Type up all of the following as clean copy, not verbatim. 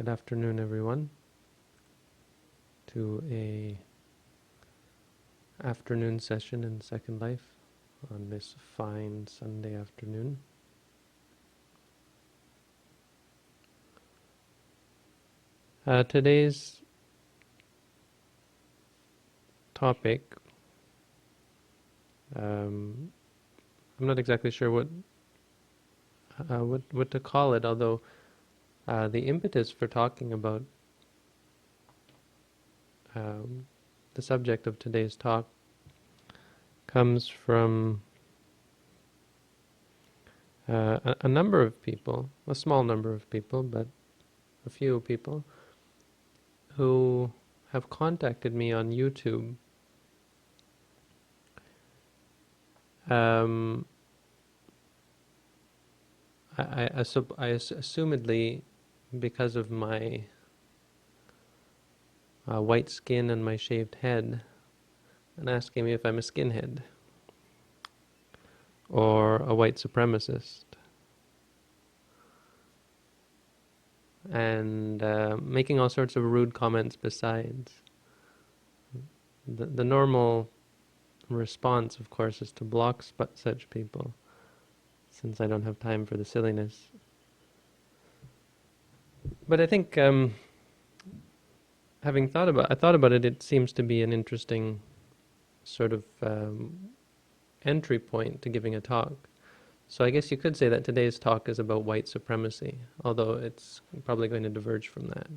Good afternoon, everyone, to a afternoon session in Second Life on this fine Sunday afternoon. Today's topic, I'm not exactly sure what to call it, although the impetus for talking about the subject of today's talk comes from a number of people, a small number of people, but a few people who have contacted me on YouTube assumedly because of my white skin and my shaved head, and asking me if I'm a skinhead or a white supremacist, and making all sorts of rude comments besides. The normal response, of course, is to block such people, since I don't have time for the silliness. But I think, having thought about it, it seems to be an interesting sort of entry point to giving a talk. So I guess you could say that today's talk is about white supremacy, although it's probably going to diverge from that.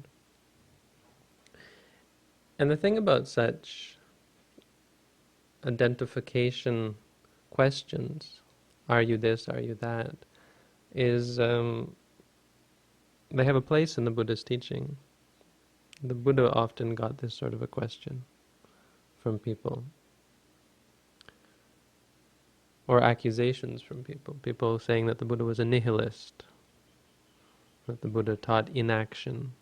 And the thing about such identification questions, are you this, are you that, is they have a place in the Buddhist teaching. The Buddha often got this sort of a question from people, or accusations from people saying that the Buddha was a nihilist, that the Buddha taught inaction.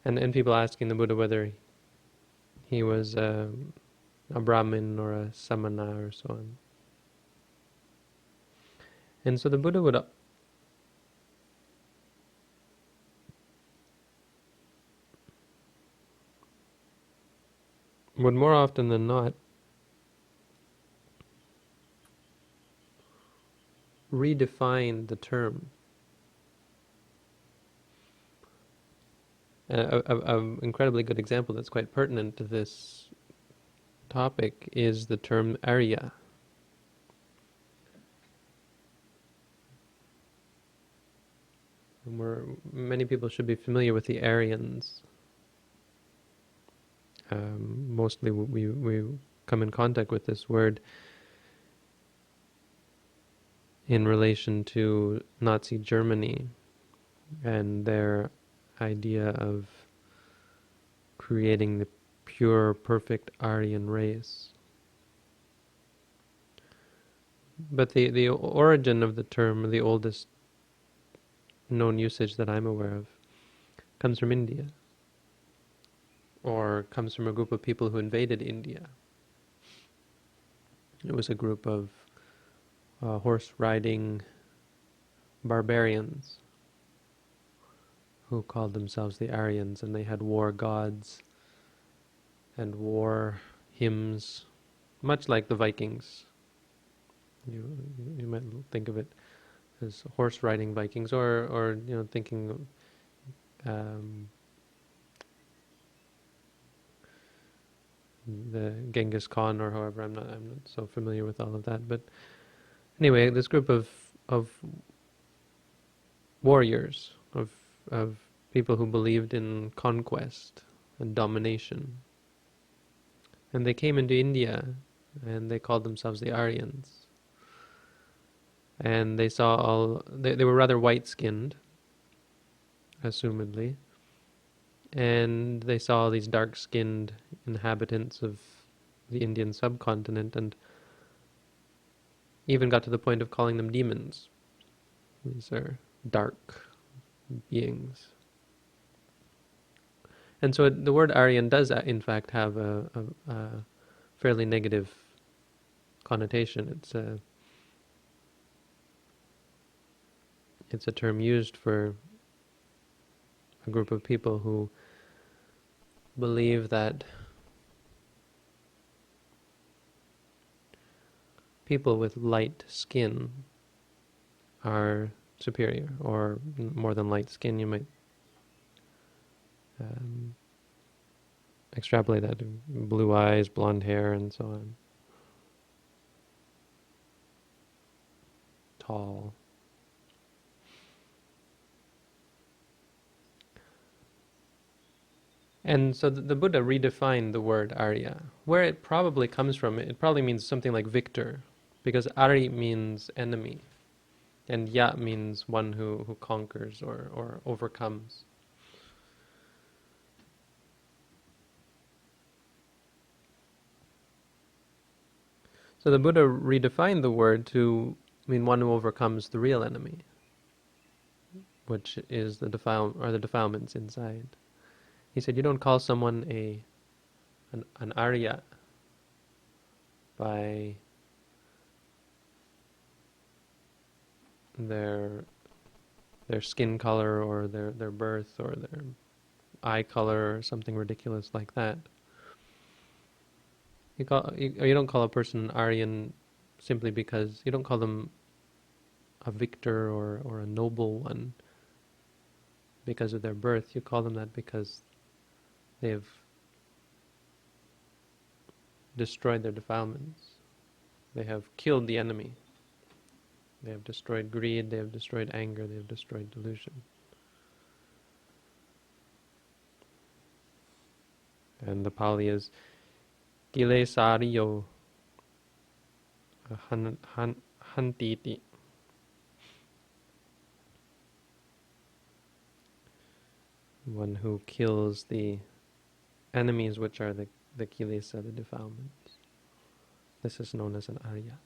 And people asking the Buddha whether he was a Brahmin or a Samana or so on. And so the Buddha would more often than not redefine the term. An incredibly good example that's quite pertinent to this topic is the term Arya. Many people should be familiar with the Aryans. Mostly we come in contact with this word in relation to Nazi Germany and their idea of creating the pure, perfect Aryan race. But the origin of the term, the oldest known usage that I'm aware of, comes from India, or comes from a group of people who invaded India. It was a group of horse-riding barbarians who called themselves the Aryans, and they had war gods and war hymns, much like the Vikings. You might think of it as horse-riding Vikings, or thinking the Genghis Khan, or however. I'm not so familiar with all of that, but anyway, this group of warriors, of people who believed in conquest and domination, and they came into India, and they called themselves the Aryans. And they saw they were rather white-skinned, assumedly, and they saw all these dark-skinned inhabitants of the Indian subcontinent, and even got to the point of calling them demons. These are dark beings. And so the word Aryan does, in fact, have a fairly negative connotation. It's a term used for a group of people who believe that people with light skin are superior, or more than light skin. You might um, extrapolate that to blue eyes, blonde hair, and so on. Tall. And so the Buddha redefined the word Arya. Where it probably comes from, it probably means something like victor, because Ari means enemy, and Ya means one who conquers or overcomes. So the Buddha redefined the word to mean one who overcomes the real enemy, which is the defilements inside. He said, you don't call someone an Arya by their skin color or their birth or their eye color or something ridiculous like that. You don't call a person an Aryan simply because you don't call them a victor or a noble one because of their birth. You call them that because they've destroyed their defilements. They have killed the enemy. They have destroyed greed, they have destroyed anger, they have destroyed delusion. And the Pali is Kilesariyo Hantiti. One who kills the enemies, which are the kilesa, the defilements. This is known as an Arya.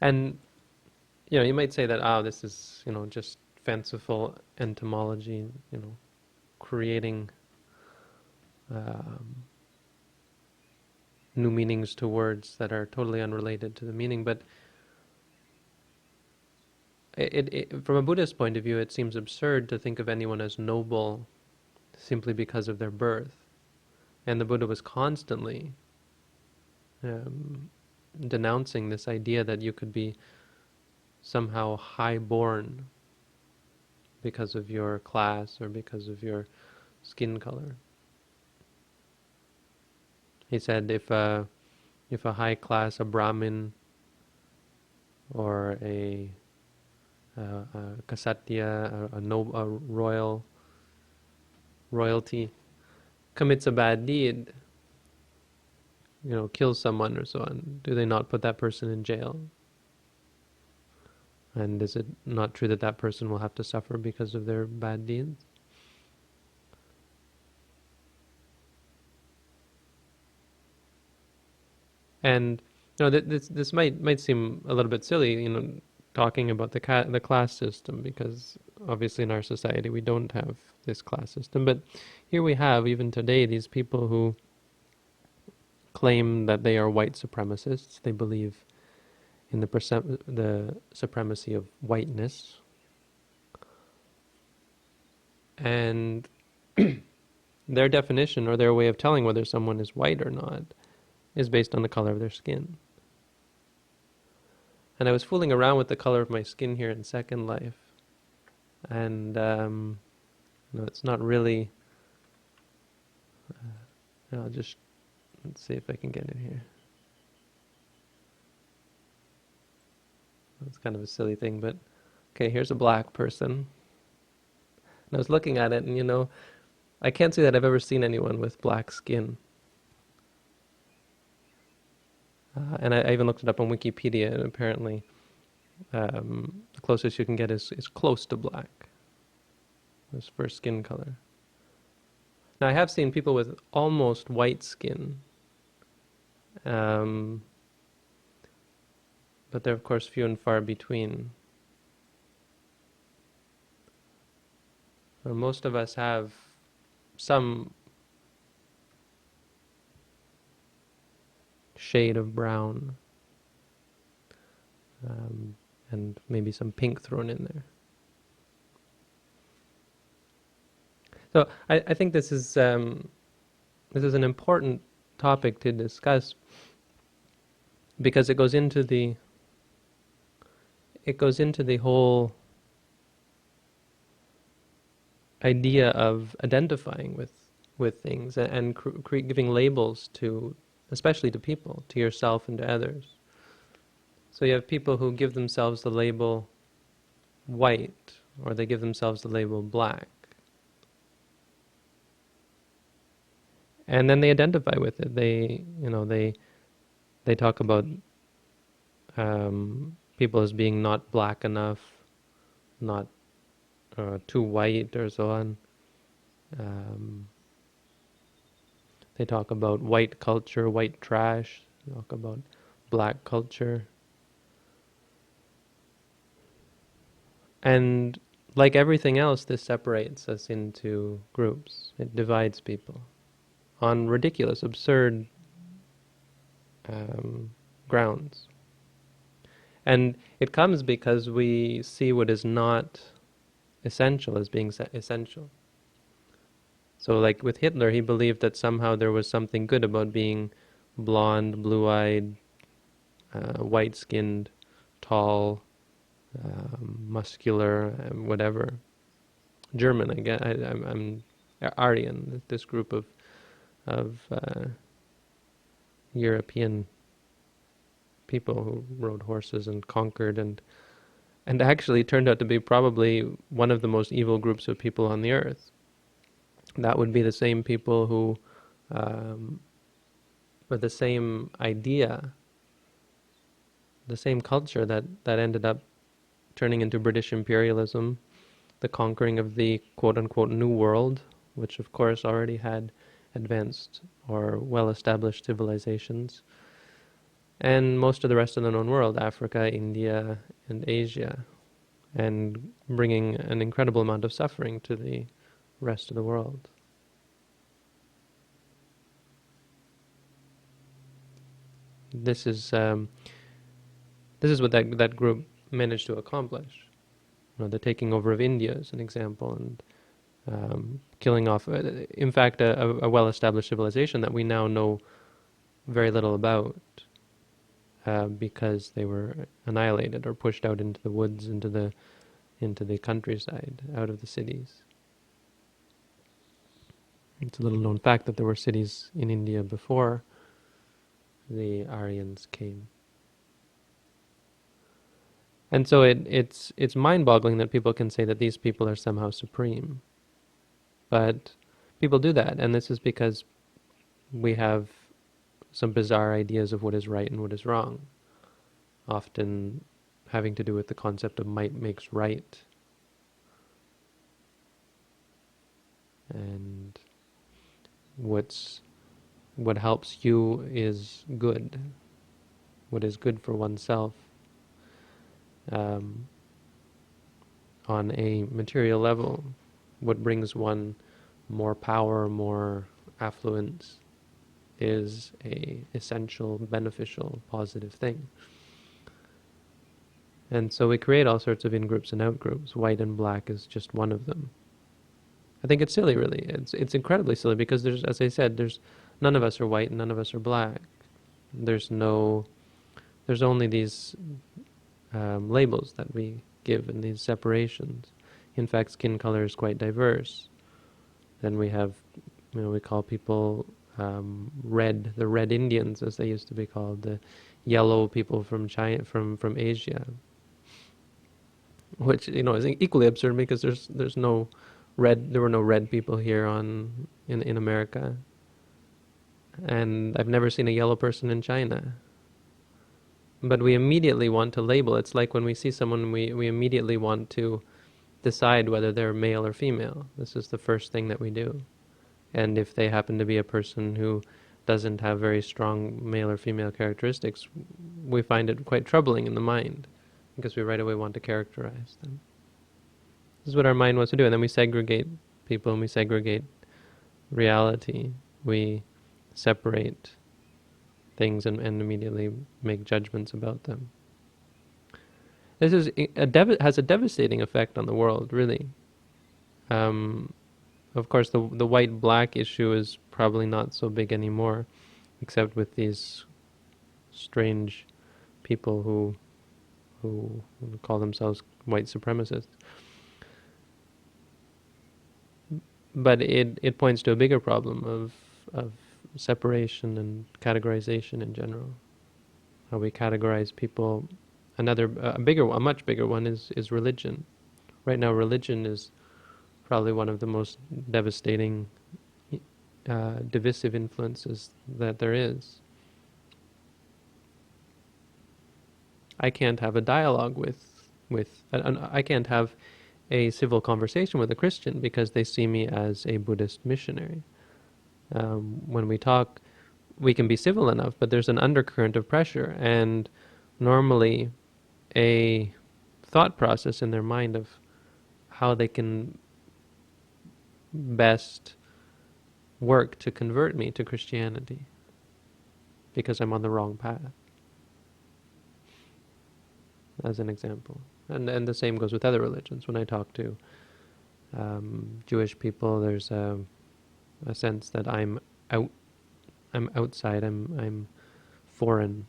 And you might say that this is just fanciful entomology, creating new meanings to words that are totally unrelated to the meaning. But from a Buddhist point of view, it seems absurd to think of anyone as noble simply because of their birth. And the Buddha was constantly denouncing this idea that you could be somehow high-born because of your class or because of your skin color. He said if a high class, a Brahmin or a Kshatriya, a royalty, commits a bad deed, kills someone or so on, do they not put that person in jail? And is it not true that that person will have to suffer because of their bad deeds? And this might seem a little bit silly, talking about the class system, because obviously in our society we don't have this class system. But here we have, even today, these people who claim that they are white supremacists. They believe in the supremacy of whiteness, and their definition or their way of telling whether someone is white or not is based on the color of their skin. And I was fooling around with the color of my skin here in Second Life, and it's not really. Let's see if I can get it here. It's kind of a silly thing, but okay, here's a black person. And I was looking at it, and I can't say that I've ever seen anyone with black skin. And I even looked it up on Wikipedia, and apparently the closest you can get is close to black. This first skin color. Now, I have seen people with almost white skin, but they're, of course, few and far between. Most of us have some shade of brown, and maybe some pink thrown in there. So I think this is an important topic to discuss because it goes into the whole idea of identifying with things and giving labels to, especially to people, to yourself and to others. So you have people who give themselves the label white, or they give themselves the label black, and then they identify with it. They talk about people as being not black enough, not too white, or so on. Um, they talk about white culture, white trash. They talk about black culture. And like everything else, this separates us into groups. It divides people on ridiculous, absurd grounds. And it comes because we see what is not essential as being essential. So like with Hitler, he believed that somehow there was something good about being blonde, blue-eyed, white-skinned, tall, muscular, whatever. German, I guess. I'm Aryan, this group of European people who rode horses and conquered and actually turned out to be probably one of the most evil groups of people on the earth. That would be the same people who, with the same idea, the same culture that ended up turning into British imperialism, the conquering of the quote-unquote New World, which of course already had advanced or well-established civilizations, and most of the rest of the known world, Africa, India, and Asia, and bringing an incredible amount of suffering to the rest of the world. This is what that group managed to accomplish. The taking over of India is an example, and killing off, in fact, a well-established civilization that we now know very little about, because they were annihilated or pushed out into the woods, into the countryside, out of the cities. It's a little known fact that there were cities in India before the Aryans came. And so it's mind-boggling that people can say that these people are somehow supreme. But people do that, and this is because we have some bizarre ideas of what is right and what is wrong, often having to do with the concept of might makes right. And what helps you is good. What is good for oneself, on a material level, what brings one more power, more affluence, is a essential, beneficial, positive thing. And so we create all sorts of in-groups and out-groups. White and black is just one of them. I think it's silly, really. It's incredibly silly because there's, as I said, there's none of us are white and none of us are black. There's only these labels that we give and these separations. In fact, skin color is quite diverse. Then we have, we call people red, the red Indians, as they used to be called, the yellow people from China, from Asia, which is equally absurd because there's no red, there were no red people here in America, and I've never seen a yellow person in China. But we immediately want to label. It's like when we see someone, we immediately want to decide whether they're male or female. This is the first thing that we do. And if they happen to be a person who doesn't have very strong male or female characteristics, we find it quite troubling in the mind because we right away want to characterize them. This is what our mind wants to do. And then we segregate people and we segregate reality. We separate things and immediately make judgments about them. This is has a devastating effect on the world, really. Um, of course, the white black issue is probably not so big anymore, except with these strange people who call themselves white supremacists. But it points to a bigger problem of separation and categorization in general. How we categorize people. A much bigger one is religion. Right now, religion is probably one of the most devastating, divisive influences that there is. I can't have a dialogue I can't have a civil conversation with a Christian because they see me as a Buddhist missionary. When we talk, we can be civil enough, but there's an undercurrent of pressure, and normally a thought process in their mind of how they can best work to convert me to Christianity because I'm on the wrong path, as an example. And the same goes with other religions. When I talk to Jewish people, there's a sense that out, I'm outside, I'm foreign.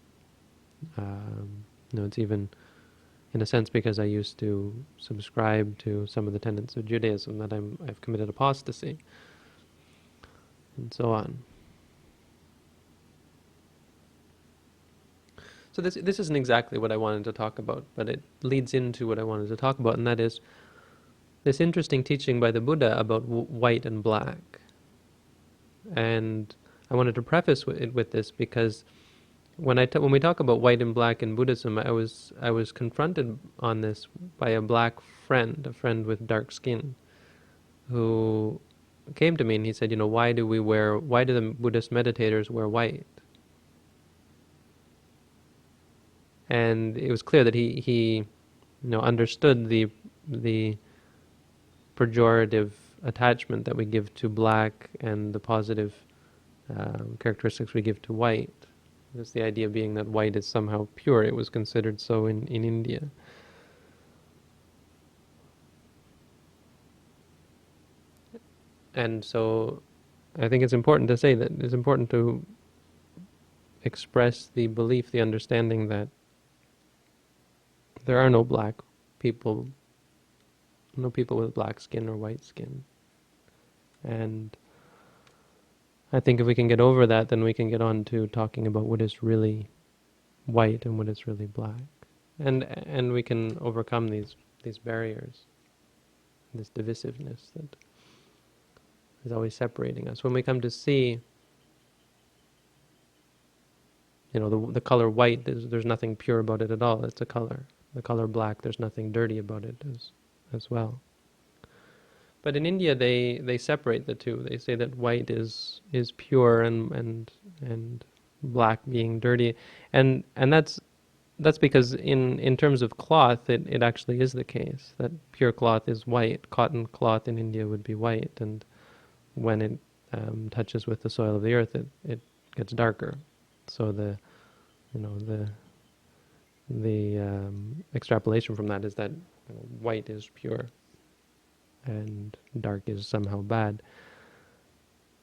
It's even in a sense because I used to subscribe to some of the tenets of Judaism that I've committed apostasy, and so on. So this isn't exactly what I wanted to talk about, but it leads into what I wanted to talk about, and that is this interesting teaching by the Buddha about white and black. And I wanted to preface it with this because when we talk about white and black in Buddhism, I was confronted on this by a black friend, a friend with dark skin, who came to me and he said, why do the Buddhist meditators wear white? And it was clear that he understood the pejorative attachment that we give to black and the positive characteristics we give to white. Just the idea being that white is somehow pure. It was considered so in India. And so I think it's important to say that it's important to express the belief, the understanding that there are no black people, no people with black skin or white skin. And I think if we can get over that, then we can get on to talking about what is really white and what is really black. And we can overcome these barriers, this divisiveness that is always separating us. When we come to see, the color white, there's nothing pure about it at all. It's a color. The color black, there's nothing dirty about it as well. But in India, they separate the two. They say that white is pure and black being dirty, and that's because in terms of cloth, it actually is the case that pure cloth is white. Cotton cloth in India would be white, and when it touches with the soil of the earth, it gets darker. So the extrapolation from that is that white is pure and dark is somehow bad.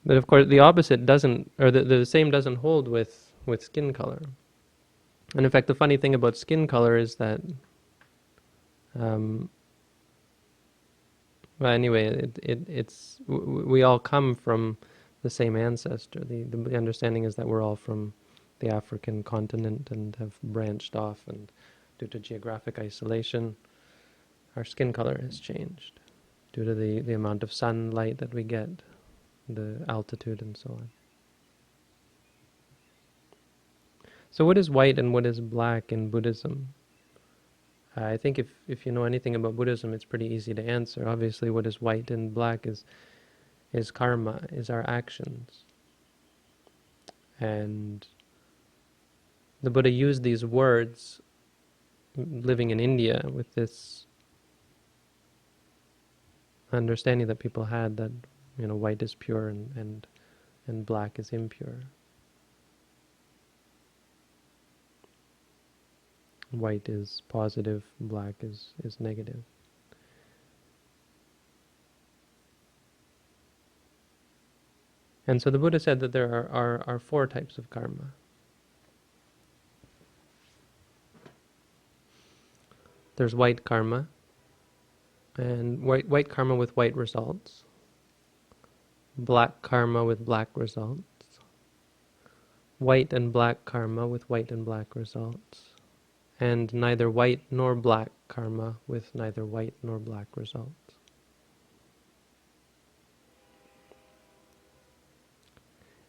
But of course, the opposite doesn't, or the same doesn't hold with skin color. And in fact, the funny thing about skin color is that, well, anyway, we all come from the same ancestor. The understanding is that we're all from the African continent and have branched off, and due to geographic isolation, our skin color has changed due to the amount of sunlight that we get, the altitude and so on. So what is white and what is black in Buddhism? I think if you know anything about Buddhism, it's pretty easy to answer. Obviously, what is white and black is karma, is our actions. And the Buddha used these words living in India with this understanding that people had that white is pure and black is impure. White is positive, black is negative. And so the Buddha said that there are four types of karma. There's white karma, and white karma with white results, black karma with black results, white and black karma with white and black results, and neither white nor black karma with neither white nor black results.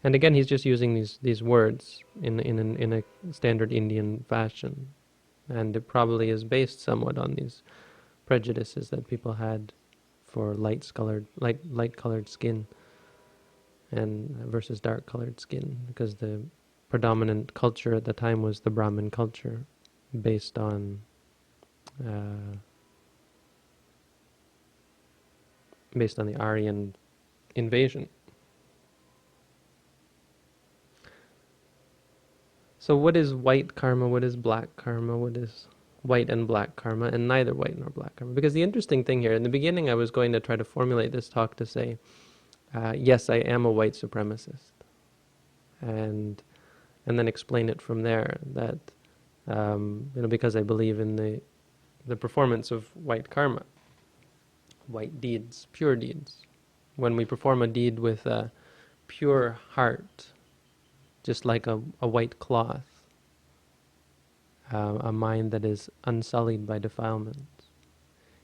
And again, he's just using these words in a standard Indian fashion, and it probably is based somewhat on these prejudices that people had for light colored skin and versus dark colored skin, because the predominant culture at the time was the Brahmin culture, based on the Aryan invasion. So what is white karma? What is black karma? What is white and black karma? And neither white nor black karma. Because the interesting thing here, in the beginning I was going to try to formulate this talk to say, yes, I am a white supremacist. And then explain it from there, that because I believe in the performance of white karma, white deeds, pure deeds. When we perform a deed with a pure heart, just like a white cloth, a mind that is unsullied by defilement.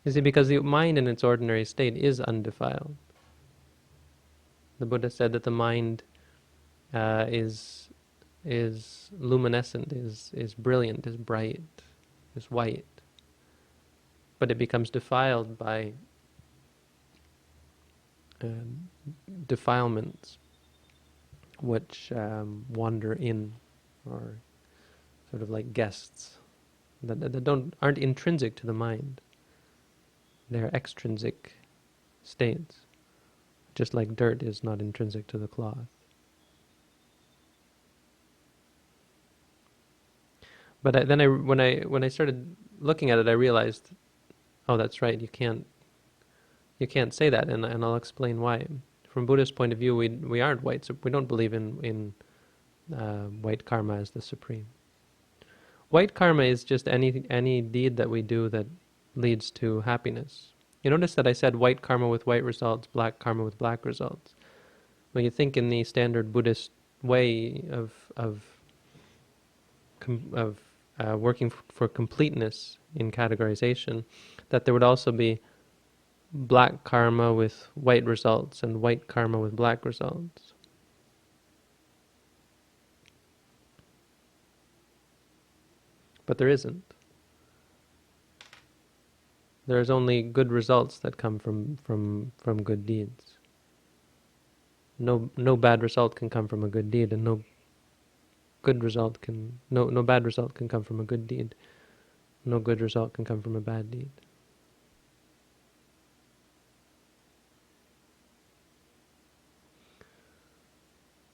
You see, because the mind in its ordinary state is undefiled. The Buddha said that the mind is luminescent, is brilliant, is bright, is white, but it becomes defiled by defilements which wander in, or sort of like guests that aren't intrinsic to the mind. They're extrinsic states, just like dirt is not intrinsic to the cloth. But when I started looking at it, I realized, oh, that's right. You can't say that, and I'll explain why. From Buddhist point of view, we aren't white, so we don't believe in white karma as the supreme. White karma is just any deed that we do that leads to happiness. You notice that I said white karma with white results, black karma with black results. When you think in the standard Buddhist way of working for completeness in categorization, that there would also be black karma with white results and white karma with black results. But there isn't. There's only good results that come from good deeds. No bad result can come from a good deed, and no bad result can come from a good deed. No good result can come from a bad deed.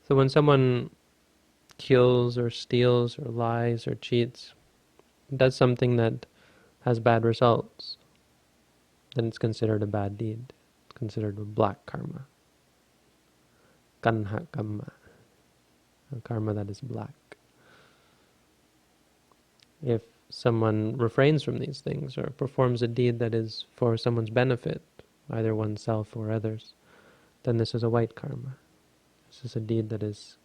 So when someone kills or steals or lies or cheats, does something that has bad results, then it's considered a bad deed. It's considered a black karma. Kanha karma. A karma that is black. If someone refrains from these things or performs a deed that is for someone's benefit, either oneself or others, then this is a white karma. This is a deed that is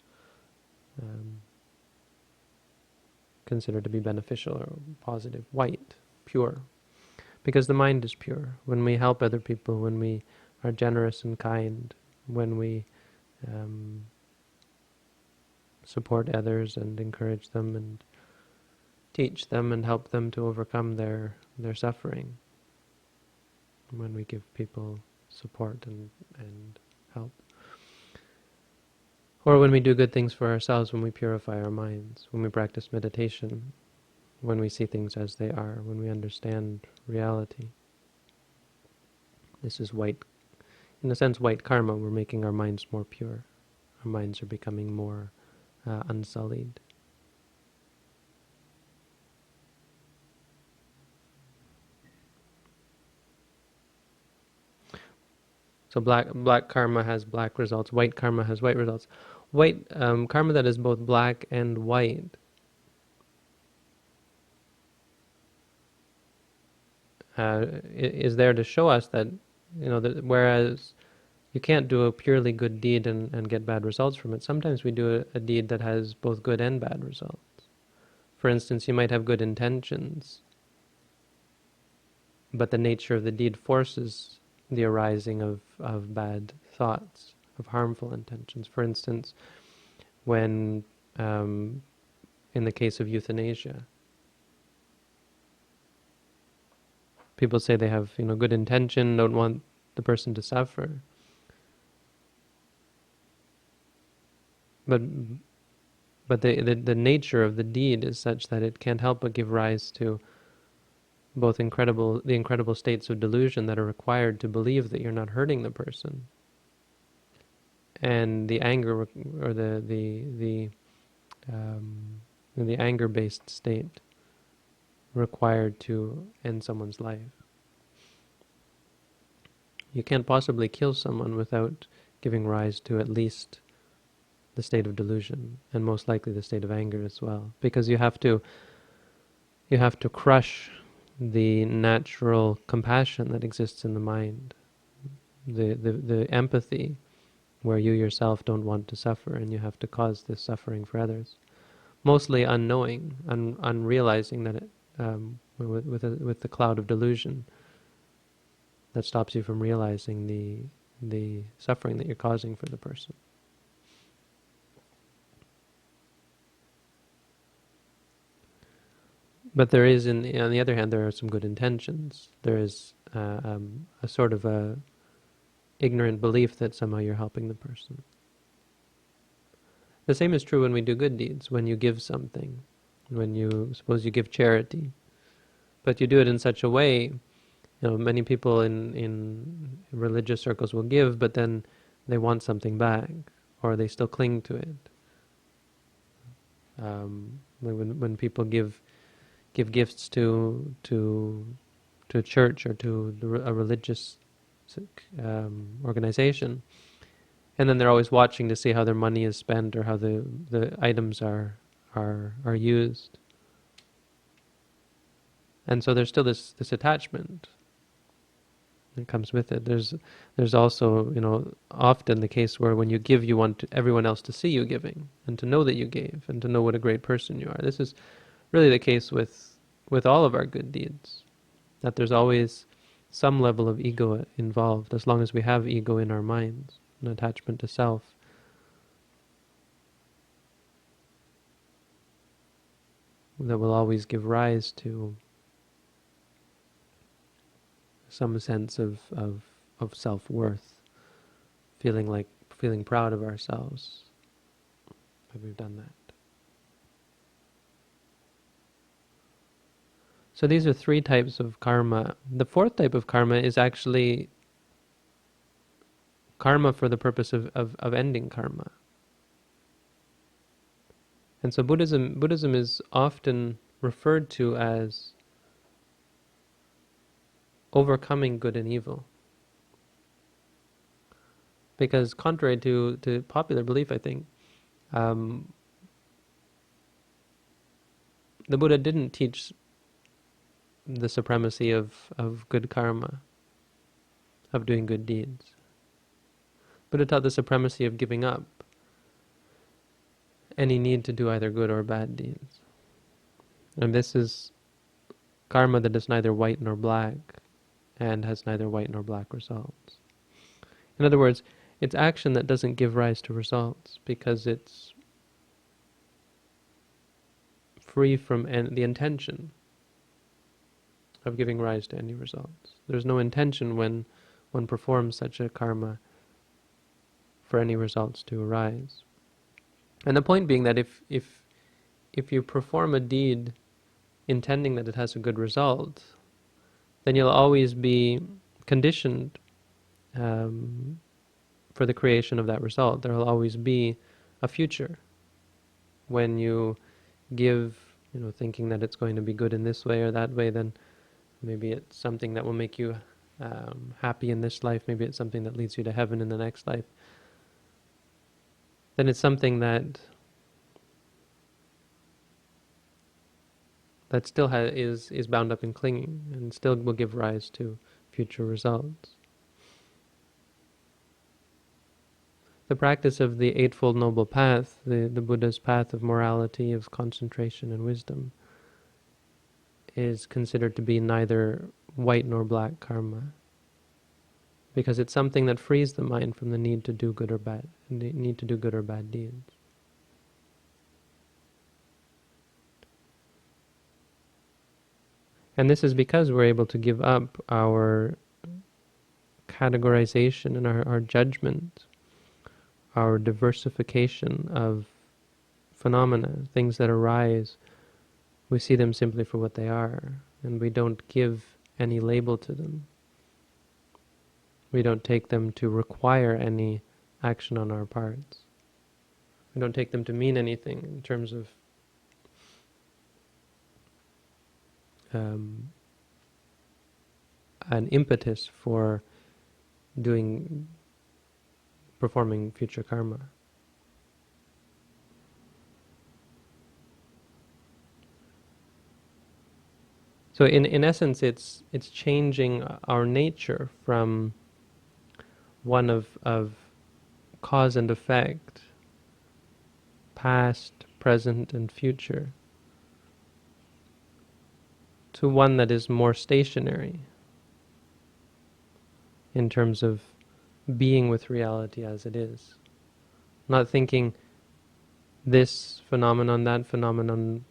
considered to be beneficial or positive, white, pure. Because the mind is pure. When we help other people, when we are generous and kind, when we support others and encourage them and teach them and help them to overcome their suffering, when we give people support and help. Or when we do good things for ourselves, when we purify our minds, when we practice meditation, when we see things as they are, when we understand reality. This is white, in a sense, white karma. We're making our minds more pure. Our minds are becoming more unsullied. So black karma has black results. White karma has white results. White karma that is both black and white is there to show us that, that whereas you can't do a purely good deed and get bad results from it. Sometimes we do a deed that has both good and bad results. For instance, you might have good intentions, but the nature of the deed forces the arising of bad thoughts, of harmful intentions. For instance, when in the case of euthanasia, people say they have good intention, don't want the person to suffer, but the nature of the deed is such that it can't help but give rise to both the incredible states of delusion that are required to believe that you're not hurting the person, and the anger or the anger-based state required to end someone's life. You can't possibly kill someone without giving rise to at least the state of delusion, and most likely the state of anger as well, because you have to crush the natural compassion that exists in the mind, the empathy where you yourself don't want to suffer and you have to cause this suffering for others, mostly unknowing, unrealizing that it, with the cloud of delusion that stops you from realizing the suffering that you're causing for the person. But there is, on the other hand, there are some good intentions. There is a sort of a ignorant belief that somehow you're helping the person. The same is true when we do good deeds, when you give something, when suppose you give charity, but you do it in such a way, many people in religious circles will give, but then they want something back, or they still cling to it. When people give gifts to a church or to a religious organization, and then they're always watching to see how their money is spent or how the items are used, and so there's still this attachment that comes with it. There's also often the case where when you give, you want everyone else to see you giving and to know that you gave and to know what a great person you are. This is really the case with all of our good deeds, that there's always some level of ego involved, as long as we have ego in our minds, an attachment to self. That will always give rise to some sense of self-worth, feeling proud of ourselves that we've done that. So these are three types of karma. The fourth type of karma is actually karma for the purpose of ending karma. And so Buddhism is often referred to as overcoming good and evil. Because contrary to popular belief, I think, the Buddha didn't teach the supremacy of good karma, of doing good deeds. Buddha taught the supremacy of giving up any need to do either good or bad deeds. And this is karma that is neither white nor black and has neither white nor black results. In other words, it's action that doesn't give rise to results because it's free from the intention of giving rise to any results. There's no intention when one performs such a karma for any results to arise. And the point being that if you perform a deed intending that it has a good result, then you'll always be conditioned for the creation of that result. There will always be a future when you give, thinking that it's going to be good in this way or that way. Then maybe it's something that will make you happy in this life, maybe it's something that leads you to heaven in the next life, then it's something that still is bound up in clinging and still will give rise to future results. The practice of the Eightfold Noble Path, the Buddha's path of morality, of concentration and wisdom, is considered to be neither white nor black karma, because it's something that frees the mind from the need to do good or bad, need to do good or bad deeds. And this is because we're able to give up our categorization and our judgment, our diversification of phenomena, things that arise. We see them simply for what they are, and we don't give any label to them. We don't take them to require any action on our parts. We don't take them to mean anything in terms of an impetus for performing future karma. So in essence, it's changing our nature from one of cause and effect, past, present, and future, to one that is more stationary in terms of being with reality as it is. Not thinking this phenomenon, that phenomenon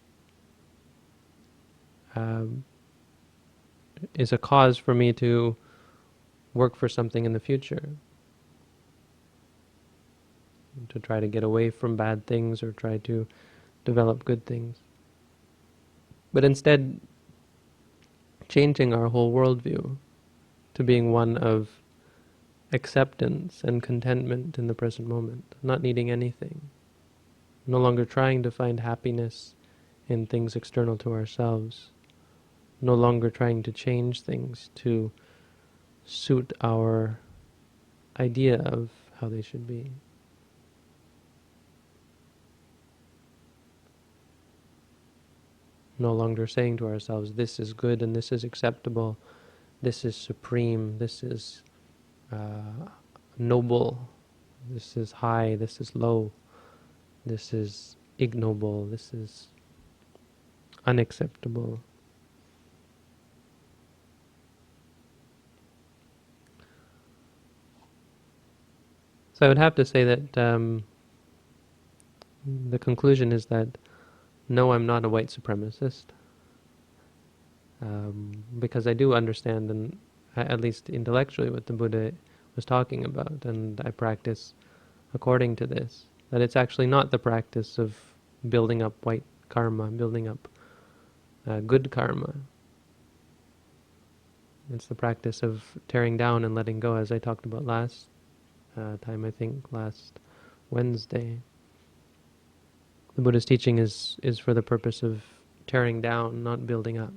is a cause for me to work for something in the future, to try to get away from bad things or try to develop good things. But instead, changing our whole worldview to being one of acceptance and contentment in the present moment, not needing anything, no longer trying to find happiness in things external to ourselves, no longer trying to change things to suit our idea of how they should be. No longer saying to ourselves, this is good and this is acceptable, this is supreme, this is noble, this is high, this is low, this is ignoble, this is unacceptable. So I would have to say that the conclusion is that no, I'm not a white supremacist, because I do understand, and at least intellectually, what the Buddha was talking about, and I practice according to this, that it's actually not the practice of building up white karma, building up good karma. It's the practice of tearing down and letting go, as I talked about last time, I think last Wednesday. The Buddha's teaching is for the purpose of tearing down, not building up.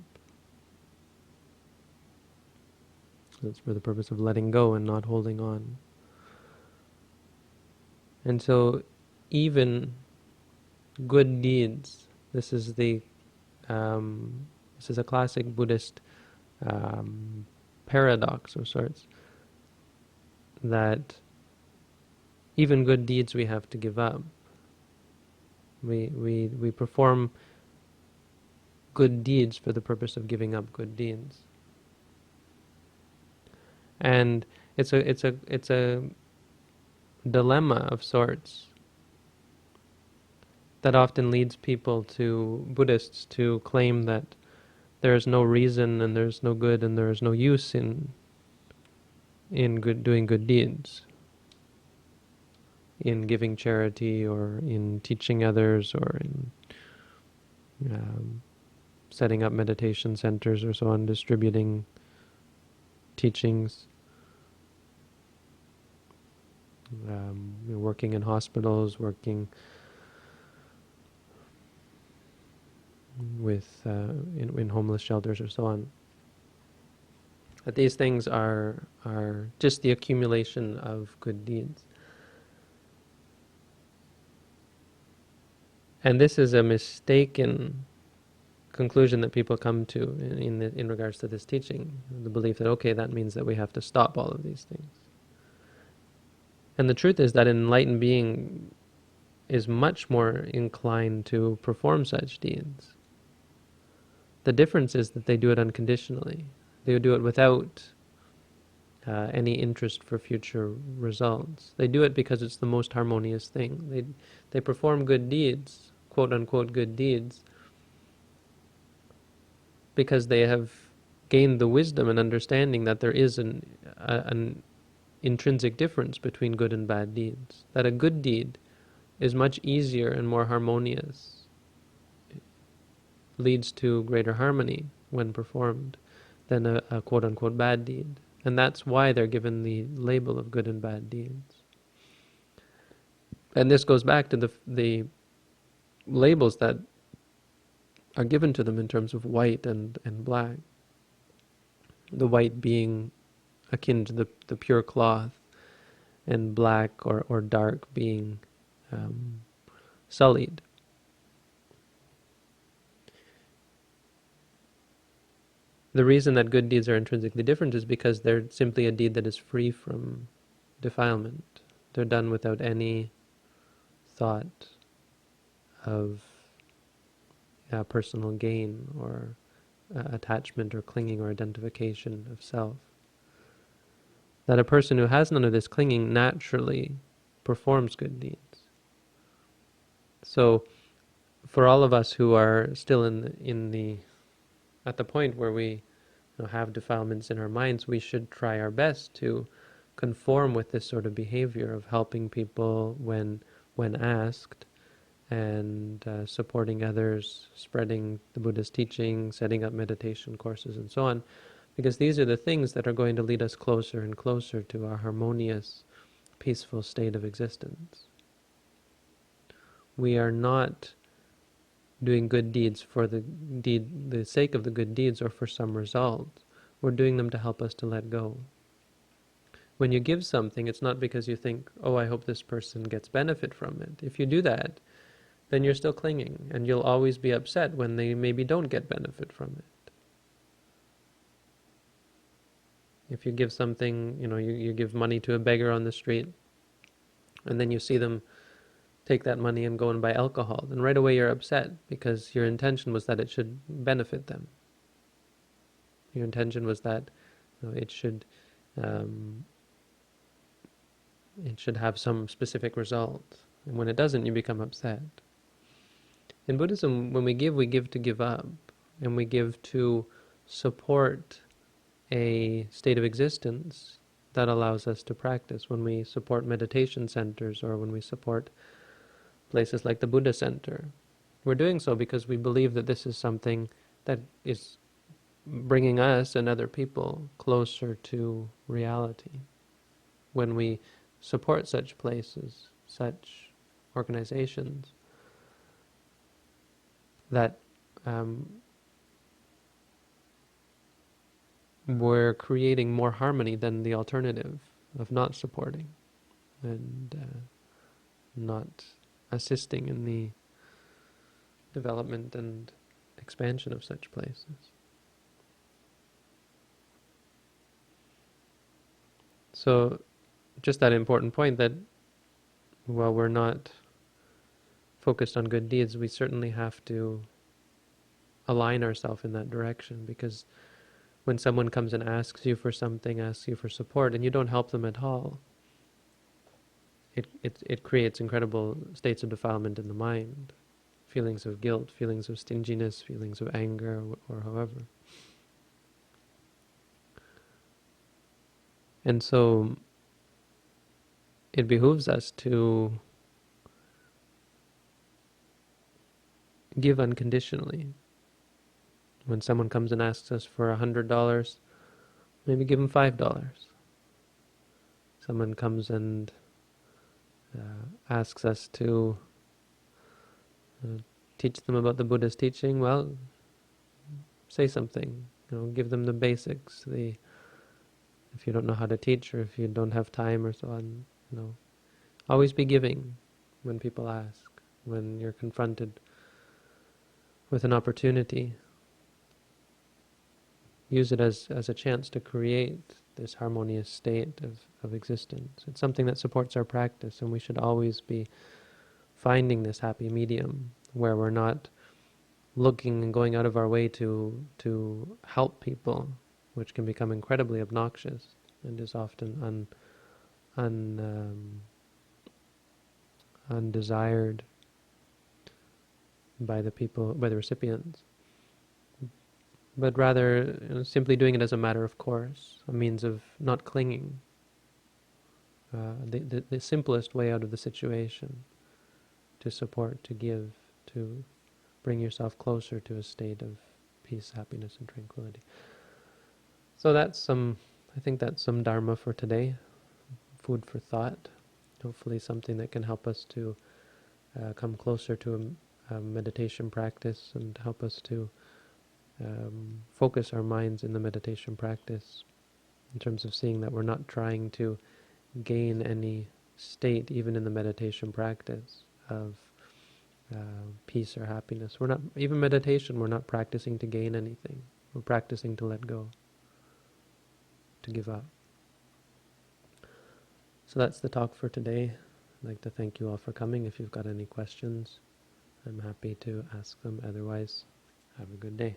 It's for the purpose of letting go and not holding on. And so even good deeds, this is a classic Buddhist paradox of sorts, that even good deeds we have to give up. We perform good deeds for the purpose of giving up good deeds. And it's a dilemma of sorts that often leads people Buddhists to claim that there is no reason and there's no good and there is no use in doing good deeds, in giving charity or in teaching others or in setting up meditation centers or so on, distributing teachings, working in hospitals, working with in homeless shelters or so on. That these things are just the accumulation of good deeds. And this is a mistaken conclusion that people come to in regards to this teaching, the belief that, okay, that means that we have to stop all of these things. And the truth is that an enlightened being is much more inclined to perform such deeds. The difference is that they do it unconditionally. They do it without any interest for future results. They do it because it's the most harmonious thing. They perform good deeds, quote unquote good deeds, because they have gained the wisdom and understanding that there is an intrinsic difference between good and bad deeds. That a good deed is much easier and more harmonious, leads to greater harmony when performed, than a quote unquote bad deed. And that's why they're given the label of good and bad deeds. And this goes back to the labels that are given to them in terms of white and black. The white being akin to the pure cloth, and black or dark being sullied. The reason that good deeds are intrinsically different is because they're simply a deed that is free from defilement. They're done without any thought of personal gain or attachment or clinging or identification of self. That a person who has none of this clinging naturally performs good deeds. So for all of us who are still at the point where we have defilements in our minds, we should try our best to conform with this sort of behavior of helping people when asked, and supporting others, spreading the Buddhist teaching, setting up meditation courses, and so on, because these are the things that are going to lead us closer and closer to our harmonious, peaceful state of existence. We are not doing good deeds for the sake of the good deeds or for some result. We're doing them to help us to let go. When you give something, it's not because you think, oh, I hope this person gets benefit from it. If you do that, then you're still clinging, and you'll always be upset when they maybe don't get benefit from it. If you give something, you give money to a beggar on the street, and then you see them take that money and go and buy alcohol, then right away you're upset because your intention was that it should benefit them. Your intention was that it should have some specific result. And when it doesn't, you become upset. In Buddhism, when we give to give up, and we give to support a state of existence that allows us to practice. When we support meditation centers, or when we support places like the Buddha Center, we're doing so because we believe that this is something that is bringing us and other people closer to reality. When we support such places, such organizations, that we're creating more harmony than the alternative of not supporting and not assisting in the development and expansion of such places. So just that important point that while we're not focused on good deeds, we certainly have to align ourselves in that direction, because when someone comes and asks you for something, asks you for support, and you don't help them at all, it creates incredible states of defilement in the mind, feelings of guilt, feelings of stinginess, feelings of anger, or however. And so it behooves us to give unconditionally. When someone comes and asks us for $100, maybe give them $5. Someone comes and asks us to teach them about the Buddhist teaching, well, say something. Give them the basics, the if you don't know how to teach, or if you don't have time, or so on, always be giving when people ask, when you're confronted with an opportunity. Use it as a chance to create this harmonious state of existence. It's something that supports our practice, and we should always be finding this happy medium where we're not looking and going out of our way to help people, which can become incredibly obnoxious and is often undesired by the people, by the recipients, but rather simply doing it as a matter of course, a means of not clinging, the simplest way out of the situation, to support, to give, to bring yourself closer to a state of peace, happiness, and tranquility. So I think that's some Dharma for today, food for thought, hopefully something that can help us to come closer to a meditation practice and help us to focus our minds in the meditation practice in terms of seeing that we're not trying to gain any state, even in the meditation practice, of peace or happiness. We're not, even meditation, we're not practicing to gain anything. We're practicing to let go, to give up. So that's the talk for today. I'd like to thank you all for coming. If you've got any questions, I'm happy to ask them. Otherwise, have a good day.